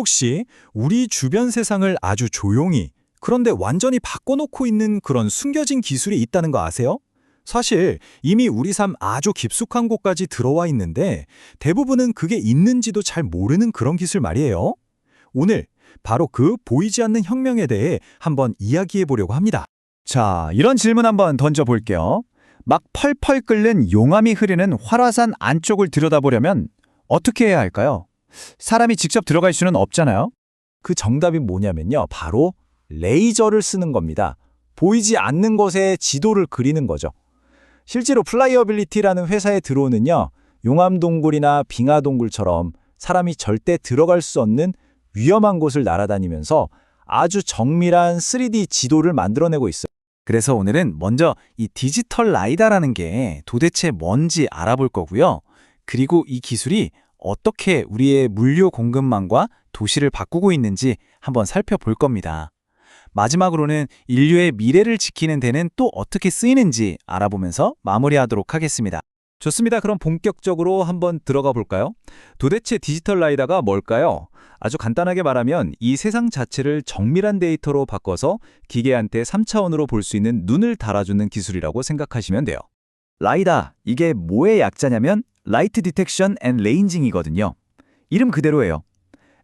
혹시 우리 주변 세상을 아주 조용히, 그런데 완전히 바꿔놓고 있는 그런 숨겨진 기술이 있다는 거 아세요? 사실 이미 우리 삶 아주 깊숙한 곳까지 들어와 있는데 대부분은 그게 있는지도 잘 모르는 그런 기술 말이에요. 오늘 바로 그 보이지 않는 혁명에 대해 한번 이야기해 보려고 합니다. 자, 이런 질문 한번 던져볼게요. 막 펄펄 끓는 용암이 흐르는 활화산 안쪽을 들여다보려면 어떻게 해야 할까요? 사람이 직접 들어갈 수는 없잖아요. 그 정답이 뭐냐면요. 바로 레이저를 쓰는 겁니다. 보이지 않는 곳에 지도를 그리는 거죠. 실제로 플라이어빌리티라는 회사의 드론은요, 용암동굴이나 빙하동굴처럼 사람이 절대 들어갈 수 없는 위험한 곳을 날아다니면서 아주 정밀한 3D 지도를 만들어내고 있어요. 그래서 오늘은 먼저 이 디지털 라이다라는 게 도대체 뭔지 알아볼 거고요. 그리고 이 기술이 어떻게 우리의 물류 공급망과 도시를 바꾸고 있는지 한번 살펴볼 겁니다. 마지막으로는 인류의 미래를 지키는 데는 또 어떻게 쓰이는지 알아보면서 마무리하도록 하겠습니다. 좋습니다. 그럼 본격적으로 한번 들어가 볼까요? 도대체 디지털 라이다가 뭘까요? 아주 간단하게 말하면 이 세상 자체를 정밀한 데이터로 바꿔서 기계한테 3차원으로 볼 수 있는 눈을 달아주는 기술이라고 생각하시면 돼요. 라이다, 이게 뭐의 약자냐면 라이트 디텍션 앤 레인징이거든요. 이름 그대로예요.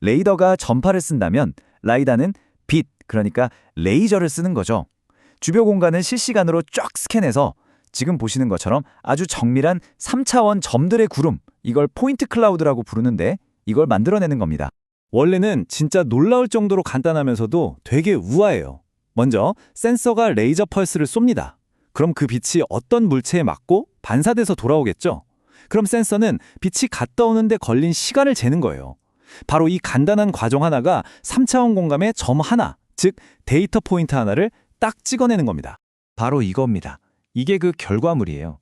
레이더가 전파를 쓴다면 라이다는 빛, 그러니까 레이저를 쓰는 거죠. 주변 공간을 실시간으로 쫙 스캔해서 지금 보시는 것처럼 아주 정밀한 3차원 점들의 구름, 이걸 포인트 클라우드라고 부르는데 이걸 만들어내는 겁니다. 원래는 진짜 놀라울 정도로 간단하면서도 되게 우아해요. 먼저 센서가 레이저 펄스를 쏩니다. 그럼 그 빛이 어떤 물체에 맞고 반사돼서 돌아오겠죠? 그럼 센서는 빛이 갔다 오는데 걸린 시간을 재는 거예요. 바로 이 간단한 과정 하나가 3차원 공간의 점 하나, 즉 데이터 포인트 하나를 딱 찍어내는 겁니다. 바로 이겁니다. 이게 그 결과물이에요.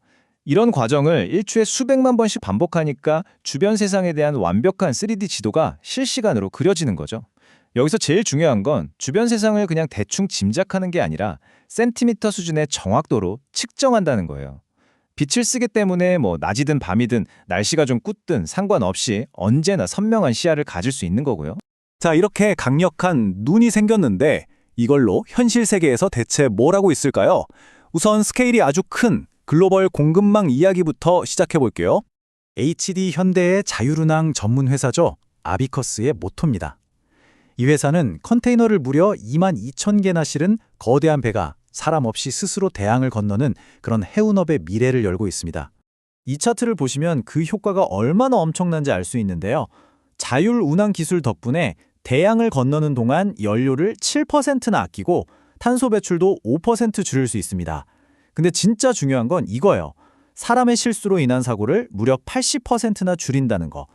이런 과정을 일주에 수백만 번씩 반복하니까 주변 세상에 대한 완벽한 3D 지도가 실시간으로 그려지는 거죠. 여기서 제일 중요한 건 주변 세상을 그냥 대충 짐작하는 게 아니라 센티미터 수준의 정확도로 측정한다는 거예요. 빛을 쓰기 때문에 낮이든 밤이든 날씨가 좀 궂든 상관없이 언제나 선명한 시야를 가질 수 있는 거고요. 자, 이렇게 강력한 눈이 생겼는데 이걸로 현실 세계에서 대체 뭘 하고 있을까요? 우선 스케일이 아주 큰 글로벌 공급망 이야기부터 시작해 볼게요. HD 현대의 자율운항 전문 회사죠. 아비커스의 모토입니다. 이 회사는 컨테이너를 무려 22,000개나 실은 거대한 배가 사람 없이 스스로 대양을 건너는 그런 해운업의 미래를 열고 있습니다. 이 차트를 보시면 그 효과가 얼마나 엄청난지 알 수 있는데요. 자율운항 기술 덕분에 대양을 건너는 동안 연료를 7%나 아끼고 탄소 배출도 5% 줄일 수 있습니다. 근데 진짜 중요한 건 이거예요. 사람의 실수로 인한 사고를 무려 80%나 줄인다는 거.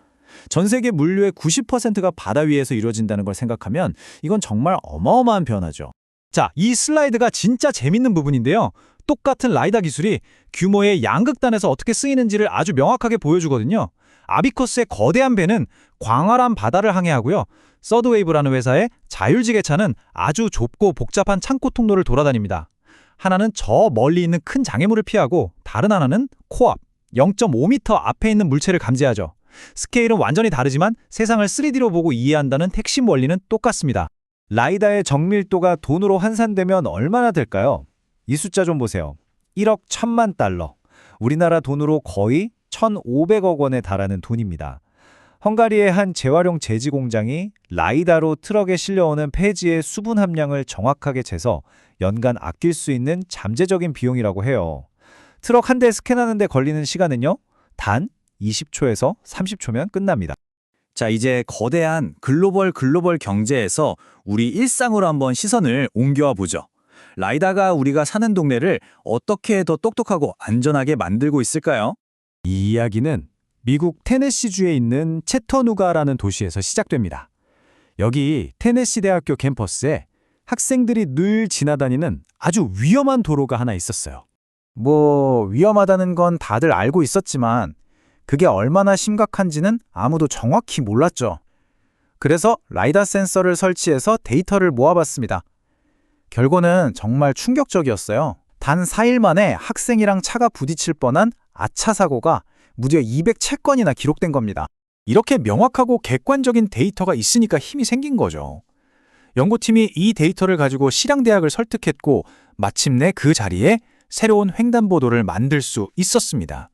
전 세계 물류의 90%가 바다 위에서 이루어진다는 걸 생각하면 이건 정말 어마어마한 변화죠. 자, 이 슬라이드가 진짜 재밌는 부분인데요. 똑같은 라이다 기술이 규모의 양극단에서 어떻게 쓰이는지를 아주 명확하게 보여주거든요. 아비커스의 거대한 배는 광활한 바다를 항해하고요. 서드웨이브라는 회사의 자율지게차는 아주 좁고 복잡한 창고 통로를 돌아다닙니다. 하나는 저 멀리 있는 큰 장애물을 피하고 다른 하나는 코앞, 0.5m 앞에 있는 물체를 감지하죠. 스케일은 완전히 다르지만 세상을 3D로 보고 이해한다는 핵심 원리는 똑같습니다. 라이다의 정밀도가 돈으로 환산되면 얼마나 될까요? 이 숫자 좀 보세요. 1억 1,000만 달러. 우리나라 돈으로 거의 1,500억 원에 달하는 돈입니다. 헝가리의 한 재활용 제지 공장이 라이다로 트럭에 실려오는 폐지의 수분 함량을 정확하게 재서 연간 아낄 수 있는 잠재적인 비용이라고 해요. 트럭 한 대 스캔하는 데 걸리는 시간은요, 단 20초에서 30초면 끝납니다. 자, 이제 거대한 글로벌 경제에서 우리 일상으로 한번 시선을 옮겨와 보죠. 라이다가 우리가 사는 동네를 어떻게 더 똑똑하고 안전하게 만들고 있을까요? 이 이야기는 미국 테네시주에 있는 채터누가라는 도시에서 시작됩니다. 여기 테네시 대학교 캠퍼스에 학생들이 늘 지나다니는 아주 위험한 도로가 하나 있었어요. 위험하다는 건 다들 알고 있었지만 그게 얼마나 심각한지는 아무도 정확히 몰랐죠. 그래서 라이다 센서를 설치해서 데이터를 모아봤습니다. 결과는 정말 충격적이었어요. 단 4일 만에 학생이랑 차가 부딪힐 뻔한 아차 사고가 무려 200채 건이나 기록된 겁니다. 이렇게 명확하고 객관적인 데이터가 있으니까 힘이 생긴 거죠. 연구팀이 이 데이터를 가지고 실향대학을 설득했고 마침내 그 자리에 새로운 횡단보도를 만들 수 있었습니다.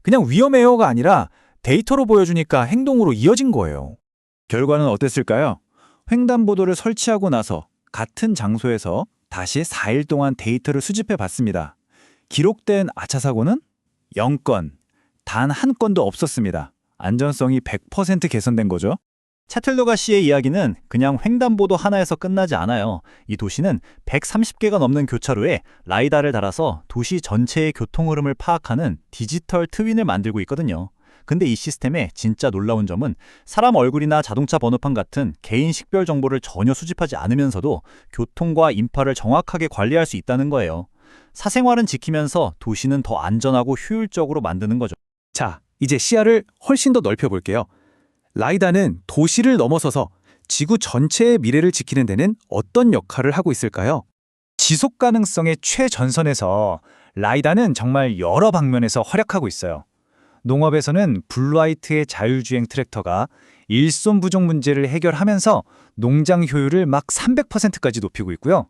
그냥 위험해요가 아니라 데이터로 보여주니까 행동으로 이어진 거예요. 결과는 어땠을까요? 횡단보도를 설치하고 나서 같은 장소에서 다시 4일 동안 데이터를 수집해 봤습니다. 기록된 아차 사고는 0건, 단 한 건도 없었습니다. 안전성이 100% 개선된 거죠. 차틀러가 씨의 이야기는 그냥 횡단보도 하나에서 끝나지 않아요. 이 도시는 130개가 넘는 교차로에 라이다를 달아서 도시 전체의 교통 흐름을 파악하는 디지털 트윈을 만들고 있거든요. 근데 이 시스템의 진짜 놀라운 점은 사람 얼굴이나 자동차 번호판 같은 개인 식별 정보를 전혀 수집하지 않으면서도 교통과 인파를 정확하게 관리할 수 있다는 거예요. 사생활은 지키면서 도시는 더 안전하고 효율적으로 만드는 거죠. 자, 이제 시야를 훨씬 더 넓혀볼게요. 라이다는 도시를 넘어서서 지구 전체의 미래를 지키는 데는 어떤 역할을 하고 있을까요? 지속 가능성의 최전선에서 라이다는 정말 여러 방면에서 활약하고 있어요. 농업에서는 블루아이트의 자율주행 트랙터가 일손 부족 문제를 해결하면서 농장 효율을 막 300%까지 높이고 있고요.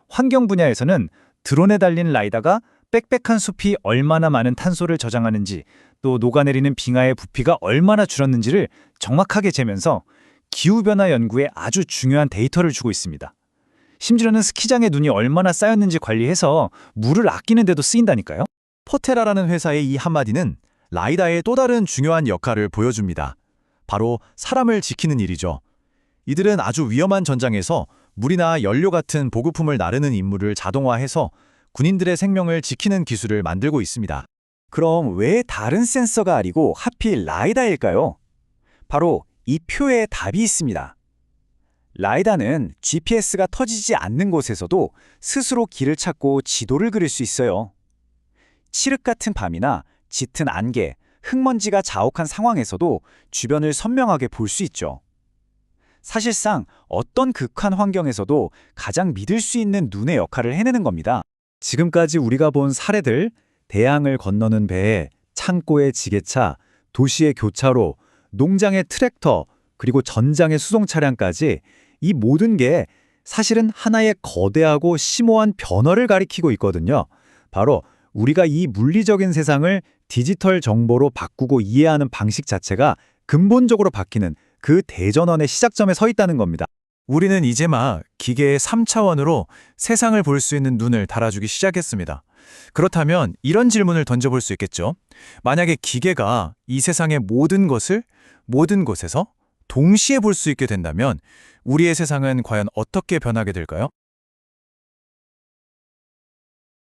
환경 분야에서는 드론에 달린 라이다가 빽빽한 숲이 얼마나 많은 탄소를 저장하는지, 또 녹아내리는 빙하의 부피가 얼마나 줄었는지를 정확하게 재면서 기후변화 연구에 아주 중요한 데이터를 주고 있습니다. 심지어는 스키장에 눈이 얼마나 쌓였는지 관리해서 물을 아끼는 데도 쓰인다니까요. 포테라라는 회사의 이 한마디는 라이다의 또 다른 중요한 역할을 보여줍니다. 바로 사람을 지키는 일이죠. 이들은 아주 위험한 전장에서 물이나 연료 같은 보급품을 나르는 임무를 자동화해서 군인들의 생명을 지키는 기술을 만들고 있습니다. 그럼 왜 다른 센서가 아니고 하필 라이다일까요? 바로 이 표에 답이 있습니다. 라이다는 GPS가 터지지 않는 곳에서도 스스로 길을 찾고 지도를 그릴 수 있어요. 칠흑 같은 밤이나 짙은 안개, 흙먼지가 자욱한 상황에서도 주변을 선명하게 볼 수 있죠. 사실상 어떤 극한 환경에서도 가장 믿을 수 있는 눈의 역할을 해내는 겁니다. 지금까지 우리가 본 사례들, 대양을 건너는 배, 창고의 지게차, 도시의 교차로, 농장의 트랙터, 그리고 전장의 수송 차량까지 이 모든 게 사실은 하나의 거대하고 심오한 변화를 가리키고 있거든요. 바로 우리가 이 물리적인 세상을 디지털 정보로 바꾸고 이해하는 방식 자체가 근본적으로 바뀌는 그 대전환의 시작점에 서 있다는 겁니다. 우리는 이제 막 기계의 3차원으로 세상을 볼 수 있는 눈을 달아주기 시작했습니다. 그렇다면 이런 질문을 던져볼 수 있겠죠. 만약에 기계가 이 세상의 모든 것을 모든 곳에서 동시에 볼 수 있게 된다면 우리의 세상은 과연 어떻게 변하게 될까요?